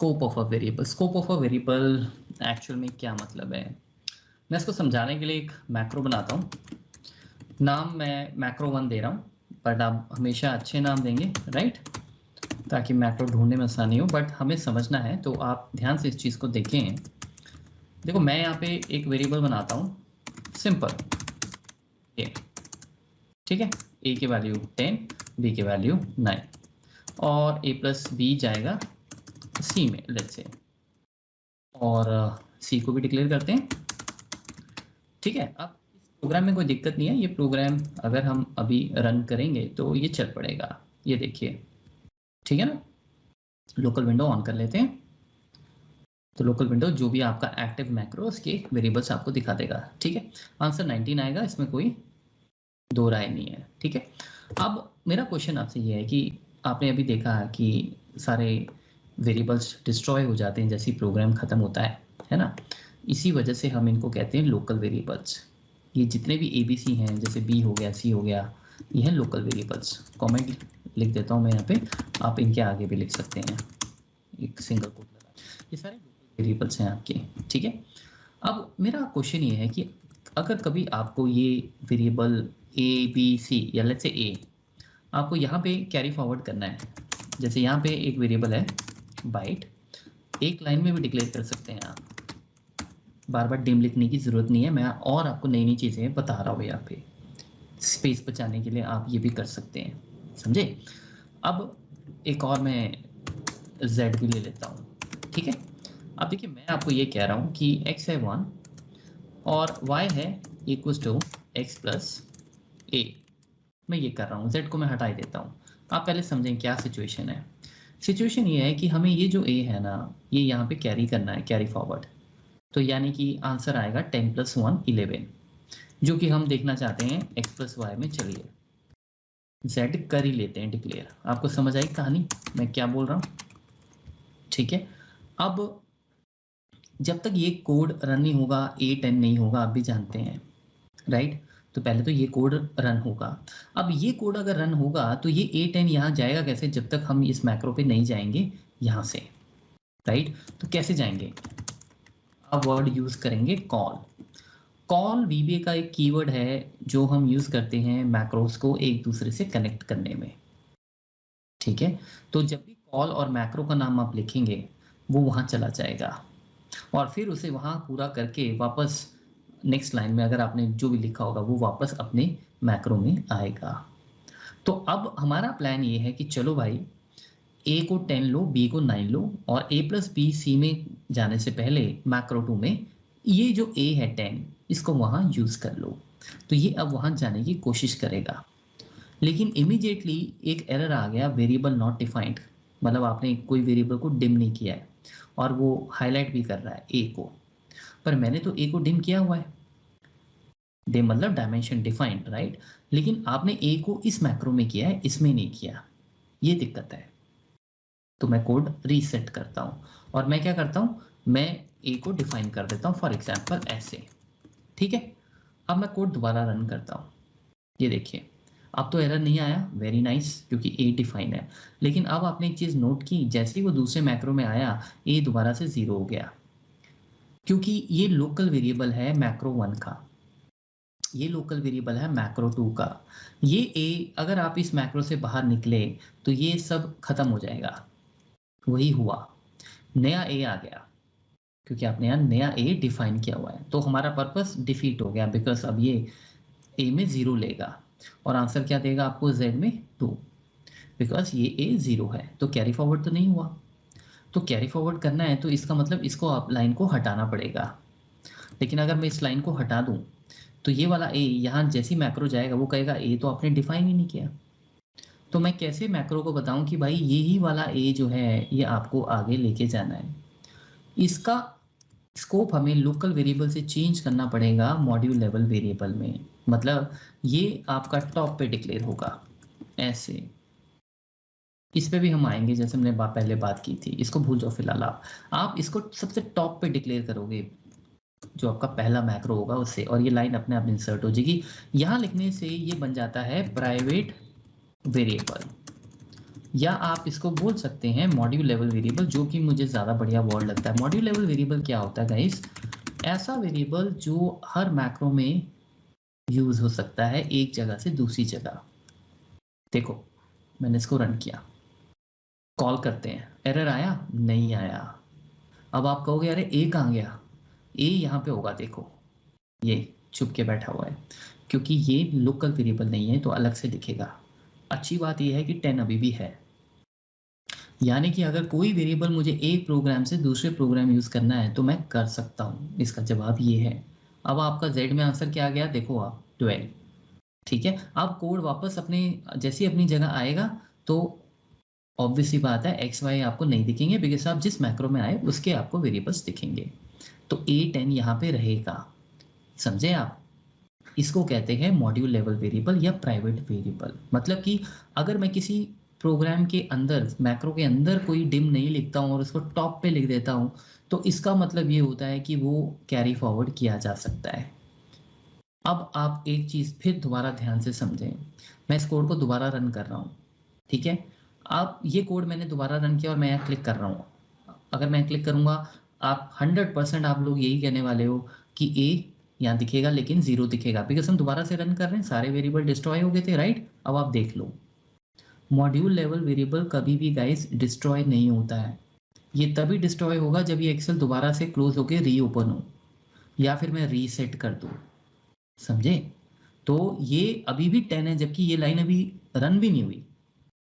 Scope of a variable. Scope of a variable actual में क्या मतलब है, मैं इसको समझाने के लिए एक मैक्रो बनाता हूँ। नाम मैं मैक्रो 1 दे रहा हूँ, बट आप हमेशा अच्छे नाम देंगे, राइट, ताकि मैक्रो ढूंढने में आसानी हो। बट हमें समझना है तो आप ध्यान से इस चीज़ को देखें। देखो मैं यहाँ पे एक वेरिएबल बनाता हूँ सिंपल ए, ठीक है। ए की वैल्यू 10, बी की वैल्यू 9 और a प्लस बी जाएगा सी में, लेट्स से, और सी को भी डिक्लेयर करते हैं, ठीक है। अब इस प्रोग्राम में कोई दिक्कत नहीं है, ये प्रोग्राम अगर हम अभी रन करेंगे तो ये चल पड़ेगा, ये देखिए, ठीक है ना। लोकल विंडो ऑन कर लेते हैं, तो लोकल विंडो जो भी आपका एक्टिव मैक्रो उसके वेरिएबल्स आपको दिखा देगा, ठीक है। आंसर 19 आएगा, इसमें कोई दो राय नहीं है, ठीक है। अब मेरा क्वेश्चन आपसे ये है कि आपने अभी देखा कि सारे वेरिएबल्स डिस्ट्रॉय हो जाते हैं जैसे प्रोग्राम ख़त्म होता है ना। इसी वजह से हम इनको कहते हैं लोकल वेरिएबल्स। ये जितने भी ABC हैं, जैसे B हो गया, C हो गया, ये हैं लोकल वेरिएबल्स। कमेंट लिख देता हूँ मैं यहाँ पे, आप इनके आगे भी लिख सकते हैं एक सिंगल कोट लगा। ये सारे लोकल वेरिएबल्स हैं आपके, ठीक है। अब मेरा क्वेश्चन ये है कि अगर कभी आपको ये वेरिएबल ABC या लेट्स से A आपको यहाँ पे कैरी फॉरवर्ड करना है, जैसे यहाँ पे एक वेरिएबल है बाइट, एक लाइन में भी डिक्लेयर कर सकते हैं आप, बार बार डिम लिखने की ज़रूरत नहीं है, मैं और आपको नई नई चीज़ें बता रहा हूँ यहाँ पे। स्पेस बचाने के लिए आप ये भी कर सकते हैं, समझे। अब एक और मैं z भी ले लेता हूँ, ठीक है। अब देखिए मैं आपको ये कह रहा हूँ कि x है 1 और y है equals to x plus a। मैं ये कर रहा हूँ, z को मैं हटा ही देता हूँ। आप पहले समझें क्या सिचुएशन है। सिचुएशन ये है कि हमें ये जो a है ना, ये यहाँ पे कैरी करना है, कैरी फॉरवर्ड। तो यानी कि आंसर आएगा 10 + 1 11, जो कि हम देखना चाहते हैं x + y में। चलिए z कर ही लेते हैं डिक्लेयर। आपको समझ आई कहानी मैं क्या बोल रहा हूँ, ठीक है। अब जब तक ये कोड रन नहीं होगा A10 नहीं होगा, आप भी जानते हैं, राइट। तो पहले तो ये कोड रन होगा। अब ये कोड अगर रन होगा तो ये A10 यहाँ जाएगा कैसे, जब तक हम इस मैक्रो पे नहीं जाएंगे यहाँ से, राइट। तो कैसे जाएंगे, अब वर्ड यूज़ करेंगे कॉल। कॉल VBA का एक कीवर्ड है जो हम यूज़ करते हैं मैक्रोस को एक दूसरे से कनेक्ट करने में, ठीक है। तो जब भी कॉल और मैक्रो का नाम आप लिखेंगे वो वहाँ चला जाएगा और फिर उसे वहाँ पूरा करके वापस नेक्स्ट लाइन में अगर आपने जो भी लिखा होगा वो वापस अपने मैक्रो में आएगा। तो अब हमारा प्लान ये है कि चलो भाई A को 10 लो, B को 9 लो और A + B C में जाने से पहले मैक्रो 2 में ये जो A है 10 इसको वहाँ यूज़ कर लो। तो ये अब वहाँ जाने की कोशिश करेगा, लेकिन इमीडिएटली एक एरर आ गया, वेरिएबल नॉट डिफाइंड, मतलब आपने कोई वेरिएबल को डिम नहीं किया है और वो हाईलाइट भी कर रहा है A को, पर मैंने तो A को डिम किया हुआ है। डिम मतलब डायमेंशन डिफाइंड, राइट। लेकिन आपने A को इस मैक्रो में किया है, इसमें नहीं किया, ये दिक्कत है। तो मैं कोड रीसेट करता हूँ और मैं क्या करता हूँ, मैं A को डिफाइन कर देता हूँ फॉर एग्जाम्पल ऐसे, ठीक है। अब मैं कोड दोबारा रन करता हूँ, ये देखिए अब तो एरर नहीं आया, वेरी नाइस, क्योंकि A डिफाइन है। लेकिन अब आपने एक चीज़ नोट की, जैसे ही वो दूसरे मैक्रो में आया A दोबारा से 0 हो गया, क्योंकि ये लोकल वेरिएबल है मैक्रो 1 का, ये लोकल वेरिएबल है मैक्रो 2 का। ये A अगर आप इस मैक्रो से बाहर निकले तो ये सब खत्म हो जाएगा। वही हुआ, नया A आ गया क्योंकि आपने यहाँ नया A डिफाइन किया हुआ है, तो हमारा पर्पस डिफीट हो गया, बिकॉज अब ये A में 0 लेगा और आंसर क्या देगा आपको, Z में 2, बिकॉज ये A 0 है। तो कैरी फॉरवर्ड तो नहीं हुआ, तो कैरी फॉरवर्ड करना है तो इसका मतलब इसको आप लाइन को हटाना पड़ेगा। लेकिन अगर मैं इस लाइन को हटा दूं तो ये वाला A यहाँ जैसी मैक्रो जाएगा वो कहेगा A तो आपने डिफाइन ही नहीं किया। तो मैं कैसे मैक्रो को बताऊं कि भाई यही वाला A जो है ये आपको आगे लेके जाना है। इसका स्कोप हमें लोकल वेरिएबल से चेंज करना पड़ेगा मॉड्यूल लेवल वेरिएबल में, मतलब ये आपका टॉप पे डिक्लेयर होगा ऐसे। इस पे भी हम आएंगे, जैसे हमने पहले बात की थी, इसको भूल जाओ फिलहाल। आप इसको सबसे टॉप पे डिक्लेयर करोगे जो आपका पहला मैक्रो होगा उससे, और ये लाइन अपने आप इंसर्ट हो जाएगी। यहाँ लिखने से ये बन जाता है प्राइवेट वेरिएबल, या आप इसको बोल सकते हैं मॉड्यूल लेवल वेरिएबल, जो कि मुझे ज़्यादा बढ़िया वर्ड लगता है। मॉड्यूल लेवल वेरिएबल क्या होता है गाइस? ऐसा वेरिएबल जो हर मैक्रो में यूज हो सकता है एक जगह से दूसरी जगह। देखो मैंने इसको रन किया, कॉल करते हैं, एरर आया? नहीं आया। अब आप कहोगे अरे ए कहाँ गया? ए यहाँ पे होगा, देखो ये छुप के बैठा हुआ है, क्योंकि ये लोकल वेरिएबल नहीं है तो अलग से दिखेगा। अच्छी बात यह है कि 10 अभी भी है, यानी कि अगर कोई वेरिएबल मुझे एक प्रोग्राम से दूसरे प्रोग्राम यूज करना है तो मैं कर सकता हूँ। इसका जवाब ये है। अब आपका जेड में आंसर क्या आ गया? देखो आप 12। ठीक है, अब कोड वापस अपने जैसी अपनी जगह आएगा तो ऑब्वियस सी बात है एक्स वाई आपको नहीं दिखेंगे, बिकॉज आप जिस मैक्रो में आए उसके आपको वेरिएबल्स दिखेंगे। तो A10 यहाँ पे रहेगा, समझे आप? इसको कहते हैं मॉड्यूल लेवल वेरिएबल या प्राइवेट वेरिएबल। मतलब कि अगर मैं किसी प्रोग्राम के अंदर मैक्रो के अंदर कोई डिम नहीं लिखता हूँ और उसको टॉप पे लिख देता हूँ तो इसका मतलब ये होता है कि वो कैरी फॉरवर्ड किया जा सकता है। अब आप एक चीज़ फिर दोबारा ध्यान से समझें, मैं इस कोड को दोबारा रन कर रहा हूँ, ठीक है? आप ये कोड मैंने दोबारा रन किया और मैं यहाँ क्लिक कर रहा हूँ। अगर मैं क्लिक करूँगा आप 100% आप लोग यही कहने वाले हो कि ए यहाँ दिखेगा लेकिन 0 दिखेगा, बिकॉज हम दोबारा से रन कर रहे हैं, सारे वेरिएबल डिस्ट्रॉय हो गए थे, राइट? अब आप देख लो, मॉड्यूल लेवल वेरिएबल कभी भी गाइस डिस्ट्रॉय नहीं होता है। ये तभी डिस्ट्रॉय होगा जब ये एक्सेल दोबारा से क्लोज होकर रीओपन हो या फिर मैं रीसेट कर दूँ, समझे? तो ये अभी भी 10 है जबकि ये लाइन अभी रन भी नहीं हुई,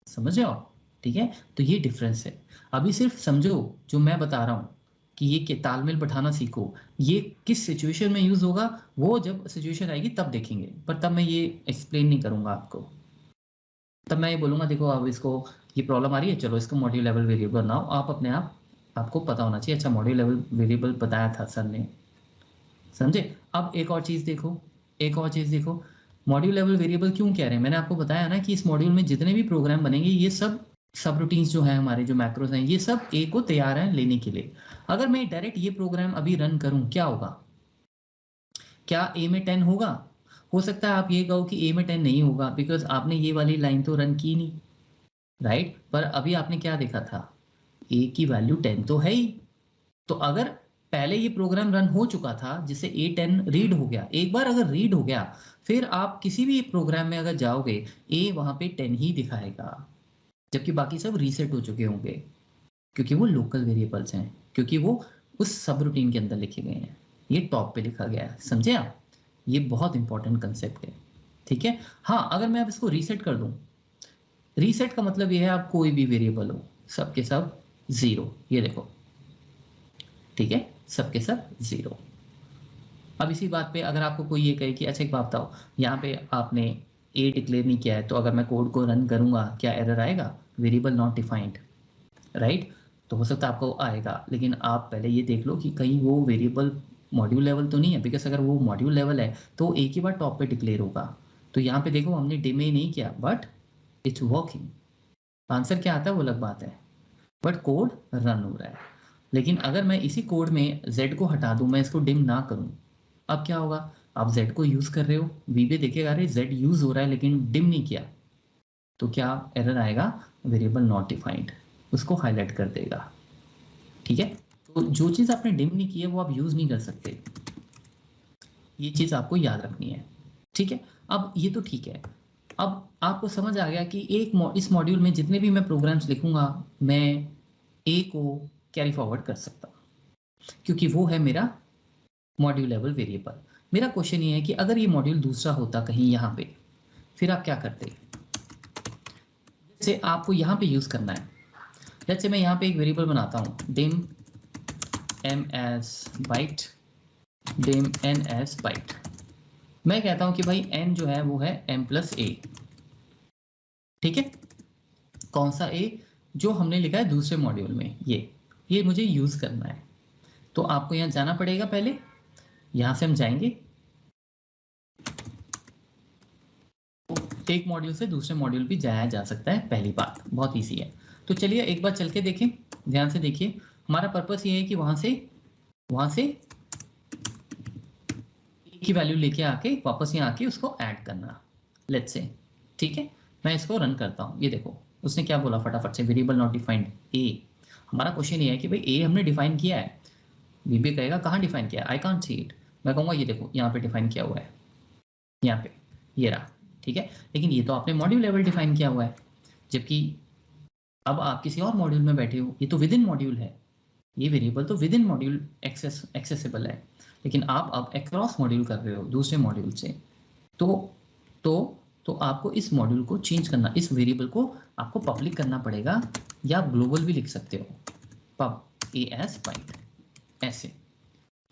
समझ रहे हो? ठीक है, तो ये डिफरेंस है। अभी सिर्फ समझो जो मैं बता रहा हूँ कि ये तालमेल बैठाना सीखो। ये किस सिचुएशन में यूज होगा वो जब सिचुएशन आएगी तब देखेंगे, पर तब मैं ये एक्सप्लेन नहीं करूंगा आपको। तब मैं ये बोलूंगा देखो अब इसको ये प्रॉब्लम आ रही है, चलो इसको मॉड्यूल लेवल वेरिएबल बनाओ। आप अपने आप आपको पता होना चाहिए, अच्छा मॉड्यूल लेवल वेरिएबल बताया था सर ने, समझे? अब एक और चीज़ देखो, एक और चीज़ देखो, मॉड्यूल लेवल वेरिएबल क्यों कह रहे हैं? मैंने आपको बताया ना कि इस मॉड्यूल में जितने भी प्रोग्राम बनेंगे ये सब रूटीन्स जो है हमारे जो मैक्रोस हैं ये सब ए को तैयार हैं लेने के लिए। अगर मैं डायरेक्ट ये प्रोग्राम अभी रन करूं क्या होगा? क्या ए में 10 होगा? हो सकता है आप ये कहो कि ए में 10 नहीं होगा बिकॉज आपने ये वाली लाइन तो रन की नहीं, राइट? पर अभी आपने क्या देखा था, ए की वैल्यू 10 तो है ही। तो अगर पहले ये प्रोग्राम रन हो चुका था जिससे A10 रीड हो गया, एक बार अगर रीड हो गया फिर आप किसी भी प्रोग्राम में अगर जाओगे ए वहां पे 10 ही दिखाएगा, जबकि बाकी सब रीसेट हो चुके होंगे, क्योंकि वो लोकल वेरिएबल्स हैं, क्योंकि वो उस सब रूटीन के अंदर लिखे गए हैं। ये टॉप पे लिखा गया है, समझे आप? ये बहुत इंपॉर्टेंट कंसेप्ट है, ठीक है? हाँ, अगर मैं अब इसको रीसेट कर दूं, रीसेट का मतलब ये है आप कोई भी वेरिएबल हो सबके सब 0, ये देखो, ठीक है, सबके सब 0। अब इसी बात पे अगर आपको कोई ये कहे कि अच्छा एक बात बताओ, यहाँ पे आपने ए डिक्लेयर नहीं किया है तो अगर मैं कोड को रन करूंगा क्या एरर आएगा? Variable not defined, right? तो हो सकता है आपको आएगा, लेकिन आप पहले ये देख लो कि कहीं वो वेरिएबल मॉड्यूल लेवल तो नहीं है, बिकॉज अगर वो मॉड्यूल लेवल है तो एक ही बार टॉप पे डिक्लेयर होगा। तो यहाँ पे देखो हमने डिमे नहीं किया बट इट्स वर्किंग। आंसर क्या आता है वो अलग बात है, बट कोड रन हो रहा है। लेकिन अगर मैं इसी कोड में z को हटा दूं, मैं इसको डिम ना करूं, अब क्या होगा? आप z को यूज कर रहे हो, वीबी देखेगा अरे z यूज हो रहा है लेकिन डिम नहीं किया, तो क्या एरर आएगा? वेरिएबल नॉट डिफाइंड, उसको हाईलाइट कर देगा, ठीक है? तो जो चीज आपने डिम नहीं की है वो आप यूज नहीं कर सकते, ये चीज आपको याद रखनी है, ठीक है? अब ये तो ठीक है, अब आपको समझ आ गया कि इस मॉड्यूल में जितने भी मैं प्रोग्राम्स लिखूंगा मैं ए को कैरी फॉरवर्ड कर सकता हूं क्योंकि वो है मेरा मॉड्यूल लेवल वेरिएबल। मेरा क्वेश्चन ये है कि अगर ये मॉड्यूल दूसरा होता कहीं यहाँ पे, फिर आप क्या करते? जैसे आपको यहाँ पे यूज करना है, जैसे मैं यहाँ पे एक वेरिएबल बनाता हूँ dim m as byte, dim n as byte। मैं कहता हूँ कि भाई n जो है वो है m+a, ठीक है? कौन सा a? जो हमने लिखा है दूसरे मॉड्यूल में, ये मुझे यूज करना है। तो आपको यहाँ जाना पड़ेगा, पहले यहाँ से हम जाएंगे, एक मॉड्यूल से दूसरे मॉड्यूल भी जाया जा सकता है, पहली बात बहुत इजी है। तो चलिए एक बार चल के देखें, ध्यान से देखिए। हमारा पर्पस ये है कि वहां से की वैल्यू लेके आके वापस यहाँ आके उसको ऐड करना, लेट्स से, ठीक है? मैं इसको रन करता हूँ, ये देखो उसने क्या बोला फटाफट से, वेरिएबल नॉट डिफाइंड ए। हमारा क्वेश्चन ये है कि भाई ए हमने डिफाइन किया है, वीबी कहेगा कहाँ डिफाइन किया है, आई कांट सी इट। मैं कहूँगा ये देखो यहाँ पे डिफाइन किया हुआ है, यहाँ पे ये रहा, ठीक है। लेकिन ये तो आपने मॉड्यूल लेवल डिफाइन किया हुआ है, जबकि अब आप किसी और मॉड्यूल में बैठे हो, ये तो विद इन मॉड्यूल है, ये वेरिएबल तो विद इन मॉड्यूल एक्सेसिबल है, लेकिन आप अब अक्रॉस मॉड्यूल कर रहे हो दूसरे मॉड्यूल से, तो आपको इस मॉड्यूल को चेंज करना, इस वेरिएबल को आपको पब्लिक करना पड़ेगा, या आप ग्लोबल भी लिख सकते हो, पब ए एस बाइट ऐसे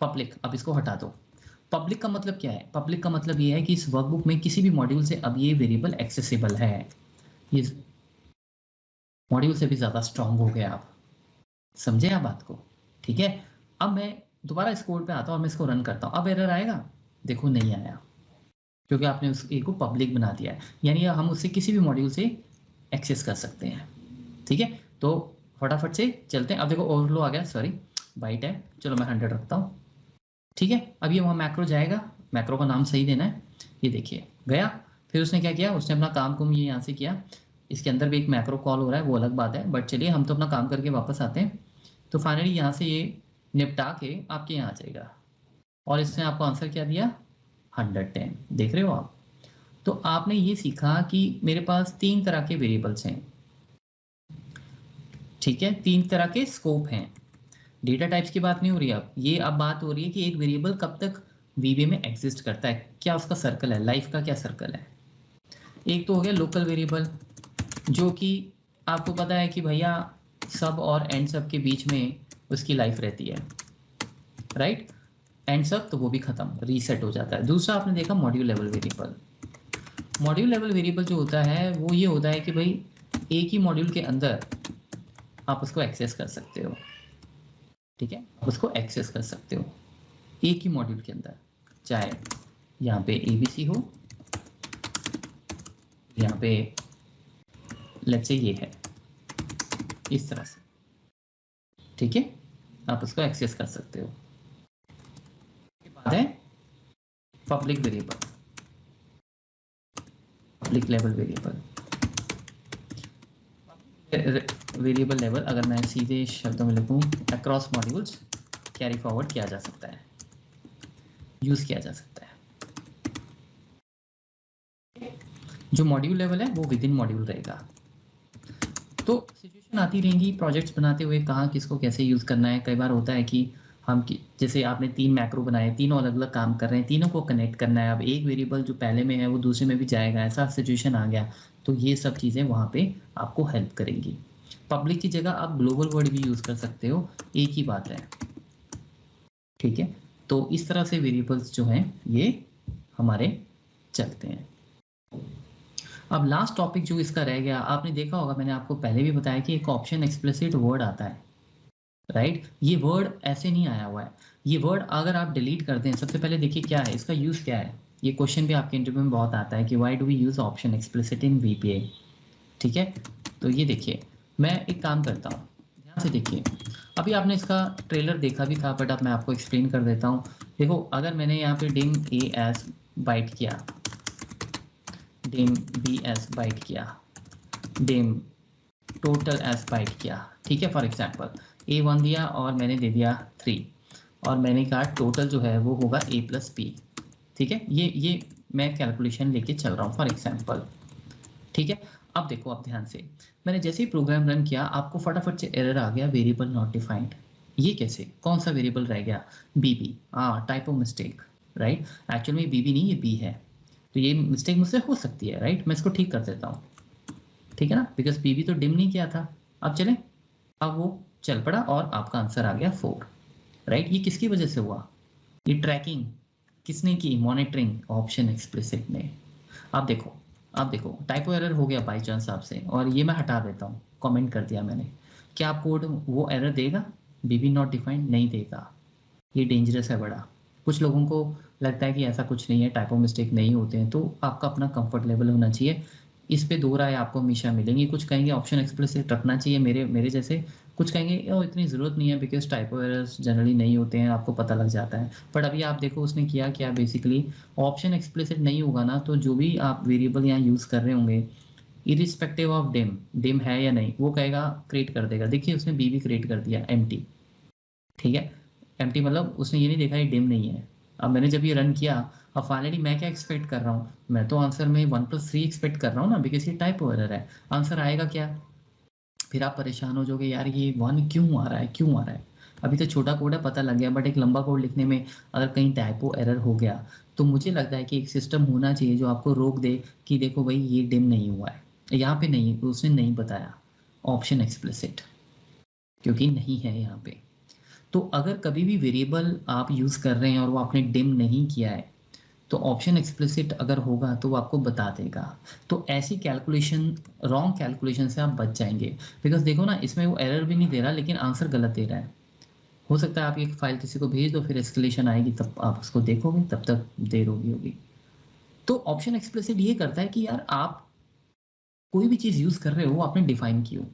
पब्लिक। अब इसको हटा दो। पब्लिक का मतलब क्या है, पब्लिक का मतलब ये है कि इस वर्कबुक में किसी भी मॉड्यूल से अब ये वेरिएबल एक्सेसिबल है, ये मॉड्यूल से भी ज़्यादा स्ट्रांग हो गया आप, समझे आप बात को, ठीक है। अब मैं दोबारा इस कोड पे आता हूँ और मैं इसको रन करता हूँ, अब एरर आएगा, देखो नहीं आया, क्योंकि आपने उस ए को पब्लिक बना दिया है, यानी हम उससे किसी भी मॉड्यूल से एक्सेस कर सकते हैं, ठीक है। तो फटाफट से चलते हैं। अब देखो ओवरफ्लो आ गया, सॉरी बाइट है, चलो मैं 100 रखता हूँ, ठीक है। अब ये वहाँ मैक्रो जाएगा, मैक्रो का नाम सही देना है, ये देखिए गया। फिर उसने क्या किया, उसने अपना काम कुम ये यहाँ से किया, इसके अंदर भी एक मैक्रो कॉल हो रहा है, वो अलग बात है, बट चलिए हम तो अपना काम करके वापस आते हैं। तो फाइनली यहाँ से ये निपटा के आपके यहाँ आ जाएगा, और इसने आपको आंसर क्या दिया, 110, देख रहे हो आप। तो आपने ये सीखा कि मेरे पास 3 तरह के वेरिएबल्स हैं, ठीक है, 3 तरह के स्कोप हैं। डेटा टाइप्स की बात नहीं हो रही अब, ये अब बात हो रही है कि एक वेरिएबल कब तक वीबी में एग्जिस्ट करता है, क्या उसका सर्कल है, लाइफ का क्या सर्कल है। एक तो हो गया लोकल वेरिएबल, जो कि आपको पता है कि भैया सब और एंड सब के बीच में उसकी लाइफ रहती है, राइट, एंड सब तो वो भी खत्म, रीसेट हो जाता है। दूसरा आपने देखा module level variable. Module level variable जो होता है वो ये होता है कि भाई एक ही मॉड्यूल के अंदर आप उसको एक्सेस कर सकते हो, ठीक है, उसको एक्सेस कर सकते हो एक ही मॉड्यूल के अंदर, चाहे यहाँ पे ABC हो, यहाँ पे लेट्स से ये है, इस तरह से, ठीक है, आप उसको एक्सेस कर सकते हो। उसके बाद है public variable, public level variable. Variable level अगर मैं सीधे शब्दों में लिखूं, अक्रॉस मॉड्यूल्स कैरी फॉरवर्ड किया जा सकता है, यूज किया जा सकता है। जो मॉड्यूल लेवल है वो विद इन मॉड्यूल रहेगा। तो सिचुएशन आती रहेंगी प्रोजेक्ट्स बनाते हुए, कहाँ किसको कैसे यूज करना है। कई बार होता है कि हम जैसे आपने 3 मैक्रो बनाए, तीनों अलग अलग काम कर रहे हैं, तीनों को कनेक्ट करना है, अब एक वेरिएबल जो पहले में है वो दूसरे में भी जाएगा, ऐसा सिचुएशन आ गया, तो ये सब चीज़ें वहाँ पे आपको हेल्प करेंगी। पब्लिक की जगह आप ग्लोबल वर्ड भी यूज़ कर सकते हो, एक ही बात है, ठीक है। तो इस तरह से वेरिएबल्स जो हैं ये हमारे चलते हैं। अब लास्ट टॉपिक जो इसका रह गया, आपने देखा होगा, मैंने आपको पहले भी बताया कि एक ऑप्शन एक्सप्लिसिट वर्ड आता है, राइट। ये वर्ड ऐसे नहीं आया हुआ है, ये वर्ड अगर आप डिलीट कर दें, सबसे पहले देखिए क्या है इसका यूज़, क्या है। ये क्वेश्चन भी आपके इंटरव्यू में बहुत आता है कि why do we use option explicit in VBA, ठीक है। तो ये देखिए, मैं एक काम करता हूँ, ध्यान से देखिए, अभी आपने इसका ट्रेलर देखा भी था, बट अब मैं आपको एक्सप्लेन कर देता हूँ। देखो अगर मैंने यहाँ पे डिम AS बाइट किया, डिम BS बाइट किया, डिम टोटल S बाइट किया, ठीक है, फॉर एग्जांपल A1 दिया और मैंने दे दिया 3, और मैंने कहा टोटल जो है वो होगा A + B, ठीक है। ये मैं कैलकुलेशन लेके चल रहा हूँ फॉर एग्जांपल, ठीक है। अब देखो, अब ध्यान से, मैंने जैसे ही प्रोग्राम रन किया आपको फटाफट से एरर आ गया, वेरिएबल नॉट डिफाइंड। ये कैसे, कौन सा वेरिएबल रह गया, BB, हाँ टाइपो मिस्टेक, राइट। एक्चुअली में BB नहीं, ये B है, तो ये मिस्टेक मुझसे हो सकती है, राइट, मैं इसको ठीक कर देता हूँ, ठीक है ना, बिकॉज BB तो डिम नहीं किया था। अब चलें, अब वो चल पड़ा और आपका आंसर आ गया 4, राइट। ये किसकी वजह से हुआ, ये ट्रैकिंग किसने की, मॉनिटरिंग ऑप्शन एक्सप्लिसिट ने। आप देखो टाइपो एरर हो गया बाई चांस आपसे, और ये मैं हटा देता हूँ, कमेंट कर दिया मैंने, क्या आप कोड वो एरर देगा, BB नॉट डिफाइंड नहीं देगा, ये डेंजरस है बड़ा। कुछ लोगों को लगता है कि ऐसा कुछ नहीं है, टाइपो मिस्टेक नहीं होते हैं, तो आपका अपना कंफर्ट लेवल होना चाहिए, इस पे 2 राय आपको हमेशा मिलेंगी। कुछ कहेंगे ऑप्शन एक्सप्लिसिट रखना चाहिए, मेरे जैसे, कुछ कहेंगे ओ इतनी ज़रूरत नहीं है बिकॉज टाइपो एरर्स जनरली नहीं होते हैं, आपको पता लग जाता है। बट अभी आप देखो उसने किया क्या, बेसिकली ऑप्शन एक्सप्लिसिट नहीं होगा ना, तो जो भी आप वेरिएबल यहाँ यूज़ कर रहे होंगे इरिस्पेक्टिव ऑफ डिम, डिम है या नहीं, वो कहेगा क्रिएट कर देगा। देखिए उसने बी भी क्रिएट कर दिया एम्प्टी, ठीक है। एम्प्टी मतलब उसने ये नहीं देखा ये डिम नहीं है। अब मैंने जब ये रन किया, अब फाइनली मैं क्या एक्सपेक्ट कर रहा हूँ, मैं तो आंसर में 1+3 एक्सपेक्ट कर रहा हूँ ना, बिकॉज ये टाइपो एरर है। आंसर आएगा क्या, फिर आप परेशान हो जाओगे यार ये 1 क्यों आ रहा है, क्यों आ रहा है। अभी तो छोटा कोड है पता लग गया, बट एक लंबा कोड लिखने में अगर कहीं टाइपो एरर हो गया तो मुझे लगता है कि एक सिस्टम होना चाहिए जो आपको रोक दे कि देखो भाई ये डिम नहीं हुआ है, यहाँ पे नहीं, उसने नहीं बताया ऑप्शन एक्सप्लिसिट, क्योंकि नहीं है यहाँ पे। तो अगर कभी भी वेरिएबल आप यूज़ कर रहे हैं और वो आपने डिम नहीं किया है, तो ऑप्शन एक्सप्लिसिट अगर होगा तो वो आपको बता देगा। तो ऐसी कैलकुलेशन, रॉन्ग कैलकुलेशन से आप बच जाएंगे। बिकॉज देखो ना, इसमें वो एरर भी नहीं दे रहा लेकिन आंसर गलत दे रहा है। हो सकता है आप एक फाइल किसी को भेज दो, फिर एस्केलेशन आएगी तब आप उसको देखोगे, तब तक देर होगी। तो ऑप्शन एक्सप्लिसिट ये करता है कि यार आप कोई भी चीज़ यूज़ कर रहे हो वो आपने डिफाइन की हो।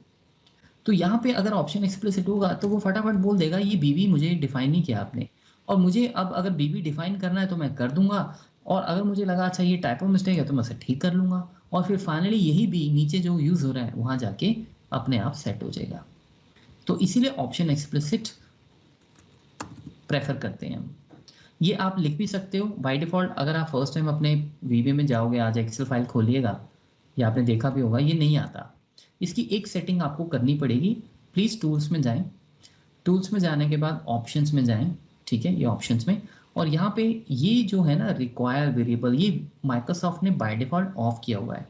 तो यहाँ पे अगर ऑप्शन एक्सप्लिसिट होगा तो वो फटाफट बोल देगा ये बीबी मुझे डिफाइन नहीं किया आपने, और मुझे अब अगर बीबी डिफाइन करना है तो मैं कर दूंगा, और अगर मुझे लगा अच्छा ये टाइपो मिस्टेक है तो मैं उसे ठीक कर लूंगा, और फिर फाइनली यही बी नीचे जो यूज़ हो रहा है वहाँ जाके अपने आप सेट हो जाएगा। तो इसीलिए ऑप्शन एक्सप्लिसिट प्रेफर करते हैं हम। ये आप लिख भी सकते हो बाय डिफ़ॉल्ट। अगर आप फर्स्ट टाइम अपने वीबी में जाओगे, आज एक्सेल फाइल खोलिएगा, या आपने देखा भी होगा ये नहीं आता। इसकी एक सेटिंग आपको करनी पड़ेगी। प्लीज़ टूल्स में जाएं, टूल्स में जाने के बाद ऑप्शंस में जाएं, ठीक है, ये ऑप्शंस में, और यहाँ पे ये जो है ना रिक्वायर वेरिएबल, ये माइक्रोसॉफ्ट ने बाय डिफ़ॉल्ट ऑफ किया हुआ है।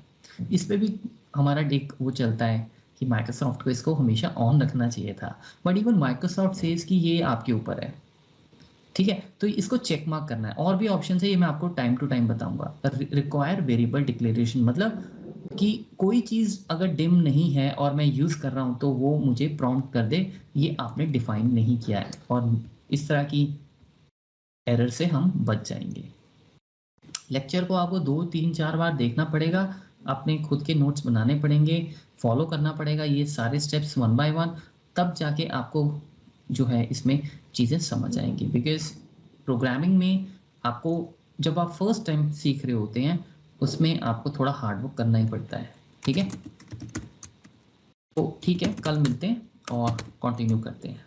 इस पर भी हमारा एक वो चलता है कि माइक्रोसॉफ्ट को इसको हमेशा ऑन रखना चाहिए था, बट इवन माइक्रोसॉफ्ट सेज कि ये आपके ऊपर है, ठीक है। तो इसको चेक मार्क करना है। और भी ऑप्शन है, ये मैं आपको टाइम टू टाइम बताऊंगा। रिक्वायर वेरिएबल डिक्लेरेशन मतलब कि कोई चीज़ अगर डिम नहीं है और मैं यूज़ कर रहा हूँ तो वो मुझे प्रॉम्प्ट कर दे ये आपने डिफाइन नहीं किया है, और इस तरह की एरर से हम बच जाएंगे। लेक्चर को आपको 2-3-4 बार देखना पड़ेगा, अपने खुद के नोट्स बनाने पड़ेंगे, फॉलो करना पड़ेगा ये सारे स्टेप्स 1 बाय 1, तब जाके आपको जो है इसमें चीज़ें समझ आएंगी। बिकॉज प्रोग्रामिंग में आपको, जब आप फर्स्ट टाइम सीख रहे होते हैं उसमें आपको थोड़ा हार्डवर्क करना ही पड़ता है, ठीक है। तो ठीक है, कल मिलते हैं और कंटिन्यू करते हैं।